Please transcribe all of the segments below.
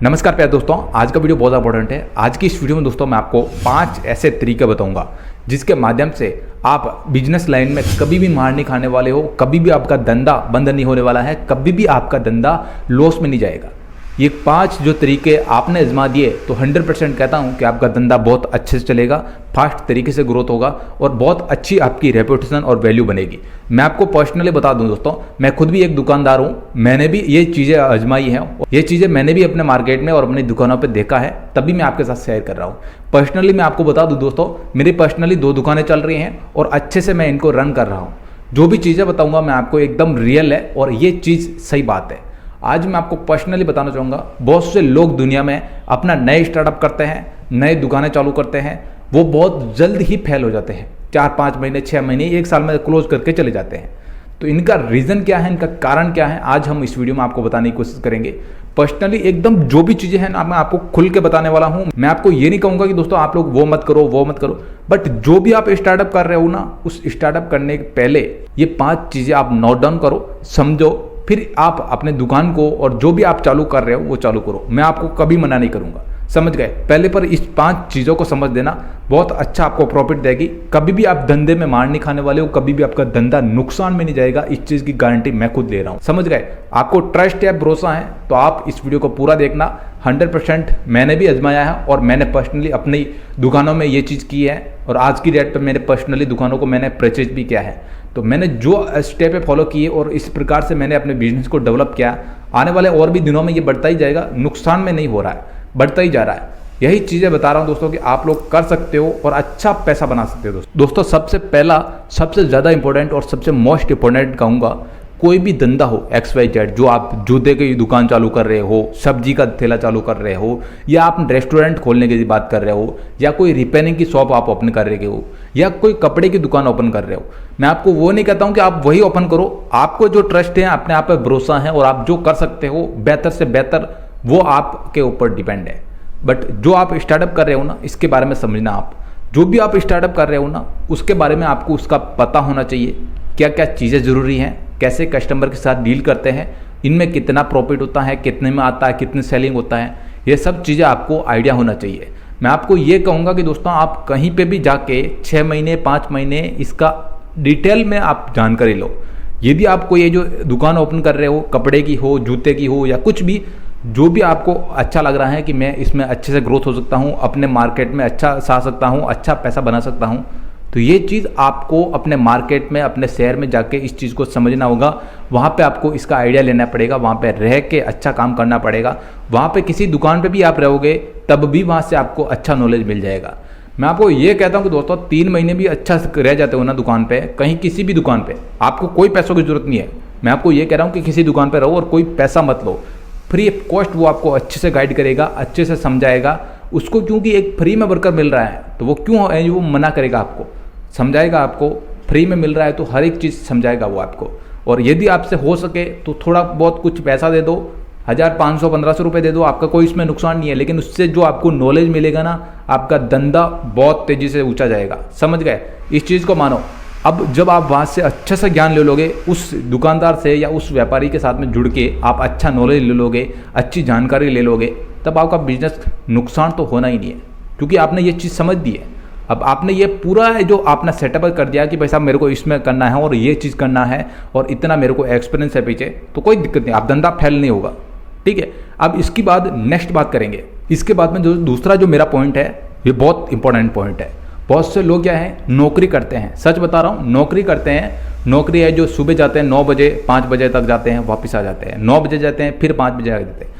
नमस्कार प्यारे दोस्तों, आज का वीडियो बहुत इंपॉर्टेंट है। आज की इस वीडियो में दोस्तों मैं आपको 5 ऐसे तरीके बताऊंगा जिसके माध्यम से आप बिजनेस लाइन में कभी भी मार नहीं खाने वाले हो, कभी भी आपका धंधा बंद नहीं होने वाला है, कभी भी आपका धंधा लॉस में नहीं जाएगा। ये 5 जो तरीके आपने आजमा दिए तो 100% कहता हूँ कि आपका धंधा बहुत अच्छे से चलेगा, फास्ट तरीके से ग्रोथ होगा और बहुत अच्छी आपकी रेपुटेशन और वैल्यू बनेगी। मैं आपको पर्सनली बता दूं दोस्तों, मैं खुद भी एक दुकानदार हूँ, मैंने भी ये चीज़ें आजमाई हैं, ये चीज़ें मैंने भी अपने मार्केट में और अपनी दुकानों पर देखा है, तभी मैं आपके साथ शेयर कर रहा हूँ। पर्सनली मैं आपको बता दूँ दोस्तों, मेरी पर्सनली 2 दुकानें चल रही हैं और अच्छे से मैं इनको रन कर रहा हूँ। जो भी चीज़ें बताऊँगा मैं आपको एकदम रियल है और ये चीज़ सही बात है। आज मैं आपको पर्सनली बताना चाहूँगा, बहुत से लोग दुनिया में अपना नए स्टार्टअप करते हैं, नए दुकानें चालू करते हैं, वो बहुत जल्द ही फेल हो जाते हैं। 4-5 महीने, 6 महीने, 1 साल में क्लोज करके चले जाते हैं। तो इनका रीज़न क्या है, इनका कारण क्या है, आज हम इस वीडियो में आपको बताने की कोशिश करेंगे। पर्सनली एकदम जो भी चीज़ें हैं ना, मैं आपको खुल के बताने वाला हूँ। मैं आपको ये नहीं कहूँगा कि दोस्तों आप लोग वो मत करो, वो मत करो, बट जो भी आप स्टार्टअप कर रहे हो ना, उस स्टार्टअप करने के पहले ये 5 चीज़ें आप नोट डाउन करो, समझो, फिर आप अपने दुकान को और जो भी आप चालू कर रहे हो वो चालू करो। मैं आपको कभी मना नहीं करूंगा, समझ गए। पहले पर इस 5 चीज़ों को समझ देना, बहुत अच्छा आपको प्रॉफिट देगी। कभी भी आप धंधे में मार नहीं खाने वाले हो, कभी भी आपका धंधा नुकसान में नहीं जाएगा, इस चीज़ की गारंटी मैं खुद ले रहा हूँ, समझ गए। आपको ट्रस्ट या भरोसा है तो आप इस वीडियो को पूरा देखना। 100% मैंने भी आजमाया है और मैंने पर्सनली अपनी दुकानों में ये चीज़ की है और आज की डेट पर मैंने पर्सनली दुकानों को मैंने परचेज भी किया है। तो मैंने जो स्टेप फॉलो किए और इस प्रकार से मैंने अपने बिजनेस को डेवलप किया, आने वाले और भी दिनों में ये बढ़ता ही जाएगा, नुकसान में नहीं हो रहा है, बढ़ता ही जा रहा है। यही चीज़ें बता रहा हूँ दोस्तों कि आप लोग कर सकते हो और अच्छा पैसा बना सकते हो। दोस्तों सबसे पहला, सबसे ज़्यादा इंपॉर्टेंट और सबसे मोस्ट इंपॉर्टेंट कहूँगा, कोई भी धंधा हो XYZ, जो आप जूते की दुकान चालू कर रहे हो, सब्जी का ठेला चालू कर रहे हो, या आप रेस्टोरेंट खोलने की बात कर रहे हो, या कोई रिपेयरिंग की शॉप आप ओपन कर रहे हो, या कोई कपड़े की दुकान ओपन कर रहे हो, मैं आपको वो नहीं कहता हूँ कि आप वही ओपन करो। आपको जो ट्रस्ट है, अपने आप पर भरोसा है और आप जो कर सकते हो बेहतर से बेहतर, वो आपके ऊपर डिपेंड है। बट जो आप स्टार्टअप कर रहे हो ना, इसके बारे में समझना। आप जो भी आप स्टार्टअप कर रहे हो ना, उसके बारे में आपको उसका पता होना चाहिए, क्या क्या चीज़ें ज़रूरी हैं, कैसे कस्टमर के साथ डील करते हैं, इनमें कितना प्रॉफिट होता है, कितने में आता है, कितनी सेलिंग होता है, ये सब चीज़ें आपको आइडिया होना चाहिए। मैं आपको ये कहूँगा कि दोस्तों आप कहीं पे भी जाके 6 महीने 5 महीने इसका डिटेल में आप जानकारी लो। यदि आपको ये जो दुकान ओपन कर रहे हो, कपड़े की हो, जूते की हो, या कुछ भी, जो भी आपको अच्छा लग रहा है कि मैं इसमें अच्छे से ग्रोथ हो सकता हूँ, अपने मार्केट में अच्छा सा सकता हूँ, अच्छा पैसा बना सकता हूँ, तो ये चीज़ आपको अपने मार्केट में, अपने शहर में जाके इस चीज़ को समझना होगा। वहाँ पे आपको इसका आइडिया लेना पड़ेगा, वहाँ पे रह के अच्छा काम करना पड़ेगा। वहाँ पे किसी दुकान पे भी आप रहोगे तब भी वहाँ से आपको अच्छा नॉलेज मिल जाएगा। मैं आपको ये कहता हूँ कि दोस्तों 3 महीने भी अच्छा रह जाते हो ना दुकान पे, कहीं किसी भी दुकान पे, आपको कोई पैसों की जरूरत नहीं है। मैं आपको ये कह रहा हूँ कि किसी दुकान पे रहो और कोई पैसा मत लो, फ्री ऑफ कॉस्ट वो आपको अच्छे से गाइड करेगा, अच्छे से समझाएगा उसको, क्योंकि एक फ्री में वर्कर मिल रहा है तो वो क्यों है, वो मना करेगा, आपको समझाएगा। आपको फ्री में मिल रहा है तो हर एक चीज़ समझाएगा वो आपको। और यदि आपसे हो सके तो थोड़ा बहुत कुछ पैसा दे दो, 1000, 500, 1500 रुपये दे दो, आपका कोई इसमें नुकसान नहीं है। लेकिन उससे जो आपको नॉलेज मिलेगा ना, आपका धंधा बहुत तेज़ी से ऊंचा जाएगा, समझ गए। इस चीज़ को मानो। अब जब आप वहाँ से अच्छे से ज्ञान ले लोगे, उस दुकानदार से या उस व्यापारी के साथ में जुड़ के आप अच्छा नॉलेज ले लोगे, अच्छी जानकारी ले लोगे, तब आपका बिजनेस नुकसान तो होना ही नहीं है, क्योंकि आपने ये चीज़ समझ दी है। अब आपने ये पूरा जो आपने सेटअप कर दिया कि भाई साहब मेरे को इसमें करना है और ये चीज़ करना है और इतना मेरे को एक्सपीरियंस है पीछे, तो कोई दिक्कत नहीं, आप धंधा फेल नहीं होगा, ठीक है। अब इसके बाद नेक्स्ट बात करेंगे। इसके बाद में जो दूसरा जो मेरा पॉइंट है, ये बहुत इंपॉर्टेंट पॉइंट है। बहुत से लोग क्या है, नौकरी करते हैं, सच बता रहा हूँ, नौकरी करते हैं। नौकरी है जो सुबह जाते हैं 9 बजे, 5 बजे तक जाते हैं, वापस आ जाते हैं, 9 बजे जाते हैं, फिर 5 बजे आ जाते हैं।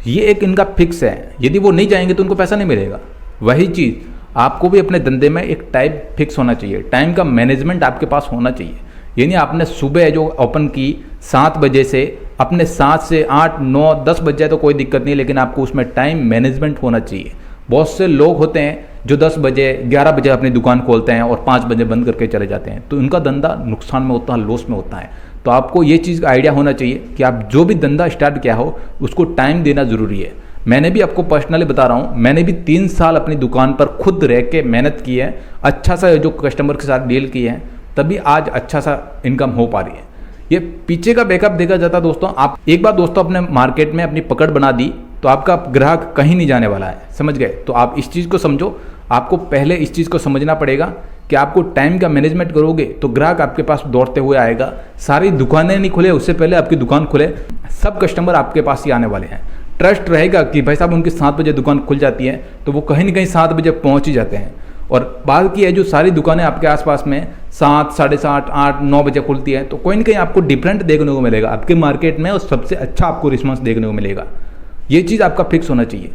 ये एक इनका फिक्स है, यदि वो नहीं जाएंगे तो उनको पैसा नहीं मिलेगा। वही चीज़ आपको भी अपने धंधे में एक टाइम फिक्स होना चाहिए, टाइम का मैनेजमेंट आपके पास होना चाहिए। यानी आपने सुबह जो ओपन की 7 बजे से, अपने 7 से 8, 9, 10 बज जाए तो कोई दिक्कत नहीं, लेकिन आपको उसमें टाइम मैनेजमेंट होना चाहिए। बहुत से लोग होते हैं जो 10 बजे 11 बजे अपनी दुकान खोलते हैं और 5 बजे बंद करके चले जाते हैं, तो उनका धंधा नुकसान में होता है, लॉस में होता है। तो आपको ये चीज़ का आइडिया होना चाहिए कि आप जो भी धंधा स्टार्ट किया हो उसको टाइम देना ज़रूरी है। मैंने भी आपको पर्सनली बता रहा हूँ, मैंने भी 3 साल अपनी दुकान पर खुद रह के मेहनत की है, अच्छा सा जो कस्टमर के साथ डील की है, तभी आज अच्छा सा इनकम हो पा रही है। ये पीछे का बैकअप देखा जाता दोस्तों। आप एक बार दोस्तों अपने मार्केट में अपनी पकड़ बना दी, तो आपका ग्राहक कहीं नहीं जाने वाला है। समझ गए? तो आप इस चीज़ को समझो। आपको पहले इस चीज़ को समझना पड़ेगा कि आपको टाइम का मैनेजमेंट करोगे तो ग्राहक आपके पास दौड़ते हुए आएगा। सारी दुकानें नहीं खुले उससे पहले आपकी दुकान खुले, सब कस्टमर आपके पास ही आने वाले हैं। ट्रस्ट रहेगा कि भाई साहब उनकी 7 बजे दुकान खुल जाती है तो वो कहीं ना कहीं 7 बजे पहुंच ही जाते हैं। और बात की है जो सारी दुकानें आपके आसपास में 7, 7:30, 8, 9 बजे खुलती है तो कोई ना कहीं आपको डिफरेंट देखने को मिलेगा आपके मार्केट में और सबसे अच्छा आपको रिस्पॉन्स देखने को मिलेगा। ये चीज़ आपका फिक्स होना चाहिए।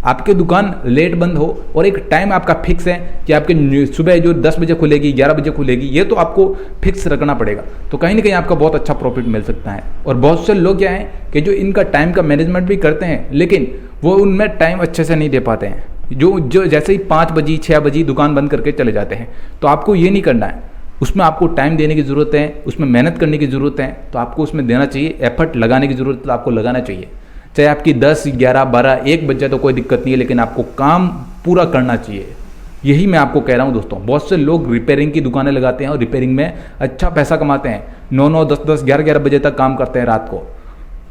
आपकी दुकान लेट बंद हो और एक टाइम आपका फिक्स है कि आपके सुबह जो 10 बजे खुलेगी, 11 बजे खुलेगी, ये तो आपको फिक्स रखना पड़ेगा। तो कहीं ना कहीं आपका बहुत अच्छा प्रॉफिट मिल सकता है। और बहुत से लोग क्या हैं कि जो इनका टाइम का मैनेजमेंट भी करते हैं लेकिन वो उनमें टाइम अच्छे से नहीं दे पाते हैं, जो जैसे ही 5 बजे 6 बजे दुकान बंद करके चले जाते हैं। तो आपको ये नहीं करना है, उसमें आपको टाइम देने की ज़रूरत है, उसमें मेहनत करने की ज़रूरत है। तो आपको उसमें देना चाहिए, एफर्ट लगाने की ज़रूरत आपको लगाना चाहिए। चाहे आपकी 10, 11, 12, 1 बज जाए तो कोई दिक्कत नहीं है, लेकिन आपको काम पूरा करना चाहिए। यही मैं आपको कह रहा हूँ दोस्तों। बहुत से लोग रिपेयरिंग की दुकानें लगाते हैं और रिपेयरिंग में अच्छा पैसा कमाते हैं। 9, 10, 11 बजे तक काम करते हैं रात को।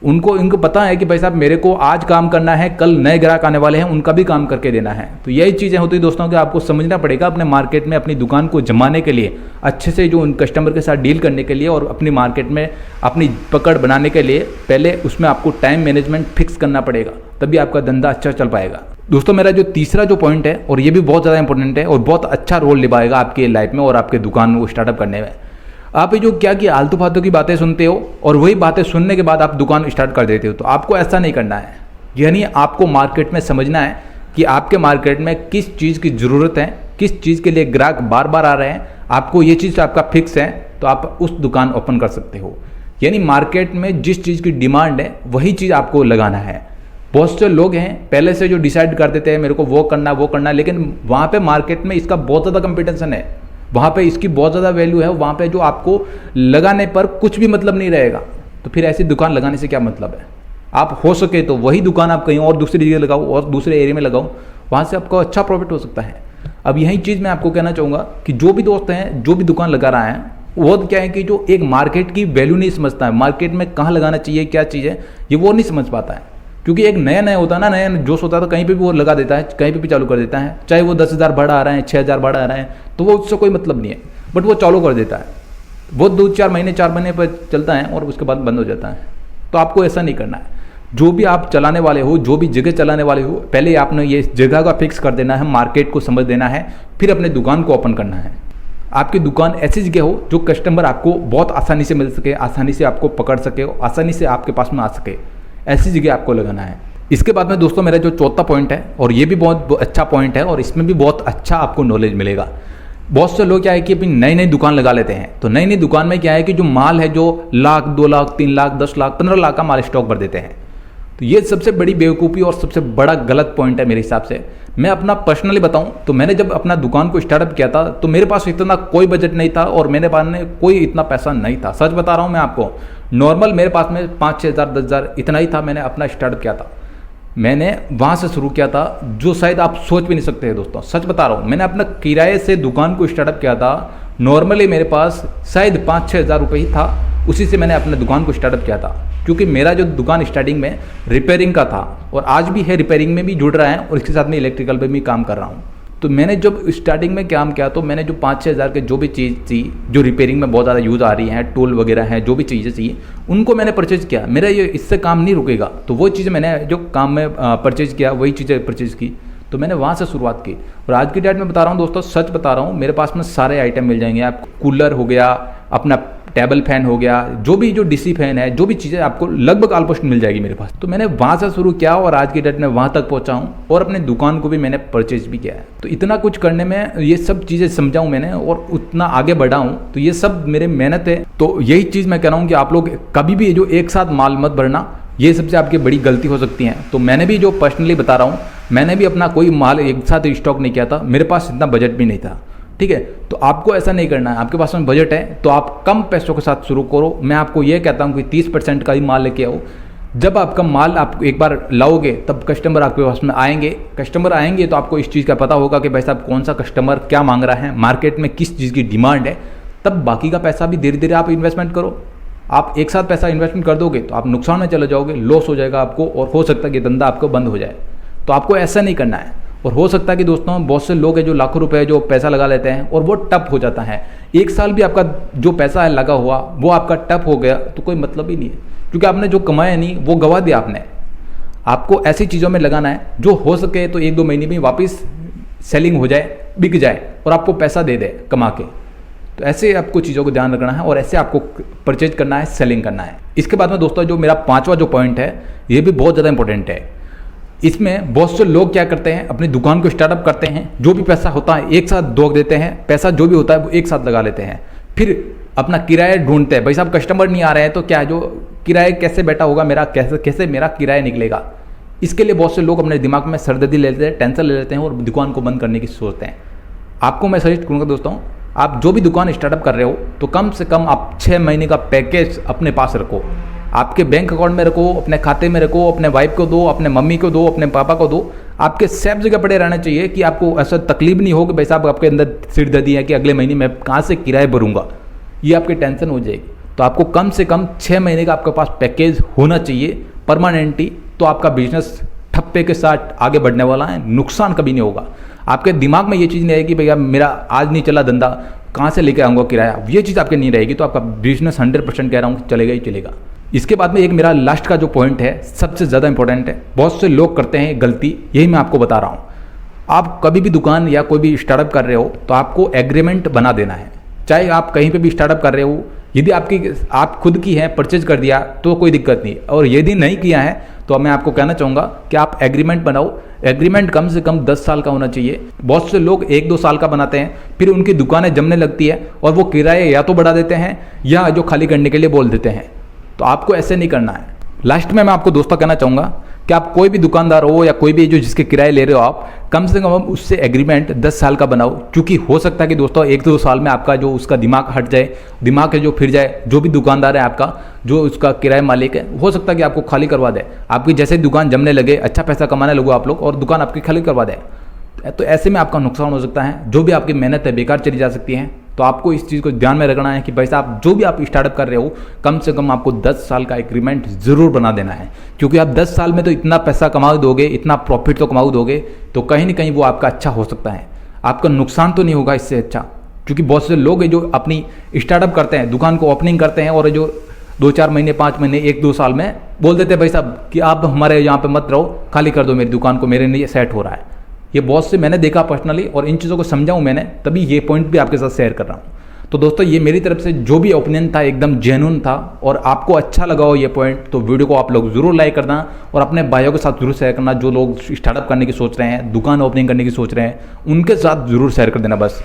इनको पता है कि भाई साहब मेरे को आज काम करना है, कल नए ग्राहक आने वाले हैं, उनका भी काम करके देना है। तो यही चीज़ें होती है दोस्तों कि आपको समझना पड़ेगा अपने मार्केट में अपनी दुकान को जमाने के लिए, अच्छे से जो उन कस्टमर के साथ डील करने के लिए और अपनी मार्केट में अपनी पकड़ बनाने के लिए पहले उसमें आपको टाइम मैनेजमेंट फिक्स करना पड़ेगा, तभी आपका धंधा अच्छा चल पाएगा। दोस्तों मेरा जो तीसरा जो पॉइंट है और ये भी बहुत ज़्यादा इंपॉर्टेंट है और बहुत अच्छा रोल निभाएगा आपके लाइफ में और आपके दुकान को स्टार्टअप करने में। आप ये जो क्या कि आलतू फालतू की बातें सुनते हो और वही बातें सुनने के बाद आप दुकान स्टार्ट कर देते हो, तो आपको ऐसा नहीं करना है। यानी आपको मार्केट में समझना है कि आपके मार्केट में किस चीज़ की ज़रूरत है, किस चीज़ के लिए ग्राहक बार बार आ रहे हैं। आपको ये चीज़ आपका फिक्स है तो आप उस दुकान ओपन कर सकते हो। यानी मार्केट में जिस चीज़ की डिमांड है वही चीज़ आपको लगाना है। बहुत से लोग हैं पहले से जो डिसाइड कर देते हैं मेरे को वो करना, लेकिन वहाँ पे मार्केट में इसका बहुत ज़्यादा कंपटीशन है, वहाँ पे इसकी बहुत ज़्यादा वैल्यू है, वहाँ पे जो आपको लगाने पर कुछ भी मतलब नहीं रहेगा। तो फिर ऐसी दुकान लगाने से क्या मतलब है? आप हो सके तो वही दुकान आप कहीं और दूसरी जगह लगाओ और दूसरे एरिया में लगाओ, वहाँ से आपको अच्छा प्रॉफिट हो सकता है। अब यही चीज़ मैं आपको कहना चाहूँगा कि जो भी दोस्त हैं जो भी दुकान लगा रहा है वो क्या है कि जो एक मार्केट की वैल्यू नहीं समझता है, मार्केट में कहाँ लगाना चाहिए क्या चीज़ है ये वो नहीं समझ पाता है। क्योंकि एक नया होता है ना, नया जोश होता है तो कहीं पे भी वो लगा देता है, कहीं पे भी चालू कर देता है। चाहे वो 10,000 भाड़ा आ रहा है, 6,000 भाड़ा आ रहा है, तो वो उससे कोई मतलब नहीं है, बट वो चालू कर देता है। वो 4 महीने पर चलता है और उसके बाद बंद हो जाता है। तो आपको ऐसा नहीं करना है। जो भी आप चलाने वाले हो, जो भी जगह चलाने वाले हो, पहले आपने ये जगह का फिक्स कर देना है, मार्केट को समझ देना है, फिर अपने दुकान को ओपन करना है। आपकी दुकान ऐसी जगह हो जो कस्टमर आपको बहुत आसानी से मिल सके, आसानी से आपको पकड़ सके, आसानी से आपके पास में आ सके, ऐसी जगह आपको लगाना है। इसके बाद में दोस्तों मेरा जो चौथा पॉइंट है और ये भी बहुत अच्छा पॉइंट है और इसमें भी बहुत अच्छा आपको नॉलेज मिलेगा। बहुत से लोग क्या है कि अपनी नई दुकान लगा लेते हैं। तो नई दुकान में क्या है कि जो माल है जो 1 लाख, 2 लाख, 3 लाख, 10 लाख, 15 लाख का माल स्टॉक भर देते हैं। तो ये सबसे बड़ी बेवकूफ़ी और सबसे बड़ा गलत पॉइंट है मेरे हिसाब से। मैं अपना पर्सनली बताऊं तो मैंने जब अपना दुकान को स्टार्टअप किया था तो मेरे पास इतना कोई बजट नहीं था और मेरे पास में कोई इतना पैसा नहीं था। सच बता रहा हूं मैं आपको। नॉर्मल मेरे पास में 5-6 हज़ार 10,000 इतना ही था। मैंने अपना स्टार्टअप किया था, मैंने वहाँ से शुरू किया था, जो शायद आप सोच भी नहीं सकते हैं दोस्तों। सच बता रहा हूँ, मैंने अपना किराए से दुकान को स्टार्टअप किया था। नॉर्मली मेरे पास शायद 5-6 हज़ार रुपये ही था, उसी से मैंने अपने दुकान को स्टार्टअप किया था। क्योंकि मेरा जो दुकान स्टार्टिंग में रिपेयरिंग का था और आज भी है, रिपेयरिंग में भी जुड़ रहा है और इसके साथ में इलेक्ट्रिकल पे भी काम कर रहा हूँ। तो मैंने जब स्टार्टिंग में काम किया तो मैंने जो 5-6 हज़ार के जो भी चीज़ थी जो रिपेयरिंग में बहुत ज़्यादा यूज़ आ रही हैं, टूल वगैरह हैं, जो भी चीज़ें थी उनको मैंने परचेज़ किया। मेरा ये इससे काम नहीं रुकेगा, तो वो चीज़ें मैंने जो काम में परचेज़ किया वही चीज़ें परचेज़ की। तो मैंने वहाँ से शुरुआत की और आज की डेट में बता रहा हूँ दोस्तों, सच बता रहा हूँ, मेरे पास में सारे आइटम मिल जाएंगे आपको। कूलर हो गया, अपना टेबल फैन हो गया, जो भी जो डीसी फैन है, जो भी चीज़ें आपको लगभग ऑलमोस्ट मिल जाएगी मेरे पास। तो मैंने वहाँ से शुरू किया और आज की डेट में वहाँ तक पहुँचा हूँ और अपने दुकान को भी मैंने परचेज भी किया है। तो इतना कुछ करने में ये सब चीज़ें समझाऊँ मैंने और उतना आगे बढ़ा हूँ, तो ये सब मेरे मेहनत है। तो यही चीज़ मैं कह रहा हूँ कि आप लोग कभी भी जो एक साथ माल मत भरना, ये सबसे आपकी बड़ी गलती हो सकती है। तो मैंने भी जो पर्सनली बता रहा हूँ, मैंने भी अपना कोई माल एक साथ स्टॉक नहीं किया था, मेरे पास इतना बजट भी नहीं था। ठीक है, तो आपको ऐसा नहीं करना है। आपके पास में बजट है तो आप कम पैसों के साथ शुरू करो। मैं आपको ये कहता हूँ कि 30% का ही माल लेके आओ। जब आपका माल आप एक बार लाओगे तब कस्टमर आपके पास में आएंगे। कस्टमर आएंगे तो आपको इस चीज़ का पता होगा कि भाई साहब कौन सा कस्टमर क्या मांग रहा है, मार्केट में किस चीज़ की डिमांड है। तब बाकी का पैसा भी धीरे धीरे आप इन्वेस्टमेंट करो। आप एक साथ पैसा इन्वेस्टमेंट कर दोगे तो आप नुकसान में चले जाओगे, लॉस हो जाएगा आपको और हो सकता है कि धंधा आपको बंद हो जाए। तो आपको ऐसा नहीं करना है। और हो सकता है कि दोस्तों बहुत से लोग हैं जो लाखों रुपए जो पैसा लगा लेते हैं और वो टप हो जाता है। एक साल भी आपका जो पैसा है लगा हुआ वो आपका टप हो गया तो कोई मतलब ही नहीं है, क्योंकि आपने जो कमाया नहीं वो गवा दिया आपने। आपको ऐसी चीज़ों में लगाना है जो हो सके तो 1-2 महीने में वापस सेलिंग हो जाए, बिक जाए और आपको पैसा दे दे कमा के। तो ऐसे आपको चीज़ों को ध्यान रखना है और ऐसे आपको परचेज करना है, सेलिंग करना है। इसके बाद में दोस्तों जो मेरा 5वां जो पॉइंट है ये भी बहुत ज़्यादा इंपॉर्टेंट है। इसमें बहुत से लोग क्या करते हैं, अपनी दुकान को स्टार्टअप करते हैं, जो भी पैसा होता है एक साथ दो देते हैं, पैसा जो भी होता है वो एक साथ लगा लेते हैं, फिर अपना किराया ढूंढते हैं। भाई साहब कस्टमर नहीं आ रहे हैं तो क्या जो किराया कैसे बैठा होगा मेरा, कैसे मेरा किराया निकलेगा। इसके लिए बहुत से लोग अपने दिमाग में सरदर्दी ले लेते हैं, टेंशन ले लेते हैं और दुकान को बंद करने की सोचते हैं। आपको मैं सजेस्ट करूँगा दोस्तों, आप जो भी दुकान स्टार्टअप कर रहे हो तो कम से कम आप 6 महीने का पैकेज अपने पास रखो, आपके बैंक अकाउंट में रखो, अपने खाते में रखो, अपने वाइफ को दो, अपने मम्मी को दो, अपने पापा को दो। आपके सेफ जगह पड़े रहना चाहिए कि आपको ऐसा तकलीफ नहीं हो कि भाई साहब आपके अंदर सिरदर्दी है कि अगले महीने मैं कहाँ से किराया भरूंगा, ये आपकी टेंशन हो जाएगी। तो आपको कम से कम 6 महीने का आपके पास पैकेज होना चाहिए परमानेंटली, तो आपका बिजनेस ठप्पे के साथ आगे बढ़ने वाला है, नुकसान कभी नहीं होगा। आपके दिमाग में ये चीज़ नहीं आएगी भैया मेरा आज नहीं चला धंधा, कहाँ से लेके आऊँगा किराया, ये चीज़ आपके नहीं रहेगी। तो आपका बिजनेस 100% कह रहा हूँ चलेगा ही चलेगा। इसके बाद में एक मेरा लास्ट का जो पॉइंट है सबसे ज़्यादा इंपॉर्टेंट है, बहुत से लोग करते हैं गलती, यही मैं आपको बता रहा हूँ। आप कभी भी दुकान या कोई भी स्टार्टअप कर रहे हो तो आपको एग्रीमेंट बना देना है। चाहे आप कहीं पे भी स्टार्टअप कर रहे हो, यदि आप खुद की है परचेज कर दिया तो कोई दिक्कत नहीं, और यदि नहीं किया है तो मैं आपको कहना चाहूँगा कि आप एग्रीमेंट बनाओ। एग्रीमेंट कम से कम 10 साल का होना चाहिए। बहुत से लोग 1-2 साल का बनाते हैं, फिर उनकी दुकानें जमने लगती है और वो किराए या तो बढ़ा देते हैं या जो खाली करने के लिए बोल देते हैं। तो आपको ऐसे नहीं करना है। लास्ट में मैं आपको दोस्तों कहना चाहूँगा कि आप कोई भी दुकानदार हो या कोई भी जो जिसके किराए ले रहे हो, आप कम से कम उससे एग्रीमेंट 10 साल का बनाओ, क्योंकि हो सकता है कि दोस्तों 1-2 साल में आपका जो उसका दिमाग हट जाए, दिमाग है जो फिर जाए, जो भी दुकानदार है आपका, जो उसका किराया मालिक है, हो सकता है कि आपको खाली करवा दे। आपकी जैसे दुकान जमने लगे, अच्छा पैसा कमाने लगो आप लोग और दुकान आपकी खाली करवा दे, तो ऐसे में आपका नुकसान हो सकता है। जो भी आपकी मेहनत है बेकार चली जा सकती है। तो आपको इस चीज़ को ध्यान में रखना है कि भाई साहब जो भी आप स्टार्टअप कर रहे हो कम से कम आपको 10 साल का एग्रीमेंट ज़रूर बना देना है, क्योंकि आप 10 साल में तो इतना पैसा कमा दोगे, इतना प्रॉफिट तो कमा दोगे, तो कहीं ना कहीं वो आपका अच्छा हो सकता है, आपका नुकसान तो नहीं होगा इससे अच्छा। क्योंकि बहुत से लोग हैं जो अपनी स्टार्टअप करते हैं, दुकान को ओपनिंग करते हैं और जो 2-4 महीने 5 महीने 1-2 साल में बोल देते हैं भाई साहब कि आप हमारे यहाँ पे मत रहो, खाली कर दो मेरी दुकान को, मेरे लिए सेट हो रहा है। ये बहुत से मैंने देखा पर्सनली और इन चीज़ों को समझा हूँ मैंने, तभी ये पॉइंट भी आपके साथ शेयर कर रहा हूँ। तो दोस्तों ये मेरी तरफ से जो भी ओपिनियन था एकदम जेन्युइन था, और आपको अच्छा लगा हो ये पॉइंट तो वीडियो को आप लोग ज़रूर लाइक करना और अपने भाइयों के साथ जरूर शेयर करना। जो लोग स्टार्टअप करने की सोच रहे हैं, दुकान ओपनिंग करने की सोच रहे हैं, उनके साथ ज़रूर शेयर कर देना बस।